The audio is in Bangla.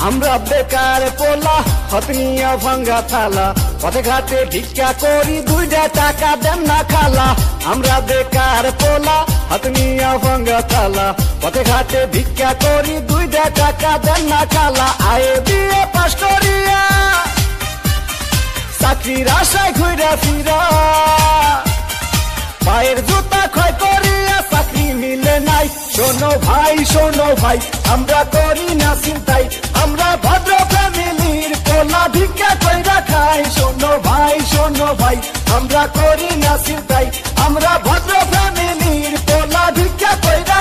আমরা বেকার পোলা হতনিয়া ভাঙ্গা থালা পথে ঘাটে ভিক্ষা করি 2টা টাকা দেন না খালা আমরা বেকার পোলা হতনিয়া ভাঙ্গা থালা পথে ঘাটে ভিক্ষা করি 2টা টাকা দেন না খালা আয়ে বিয়ে পাস করিয়া চাকরির আশায় ঘুরা ফিরা পায়ের জুতা ক্ষয় করিয়া চাকরি মিলে নাই শোনো ভাই আমরা করি না চিন্তাই আমরা ভদ্র ফ্যামিলির পোলা ভিক্ষা কইরা খাই শোনো ভাই আমরা করি না চিন্তাই আমরা ভদ্র ফ্যামিলির পোলা ভিক্ষা কইরা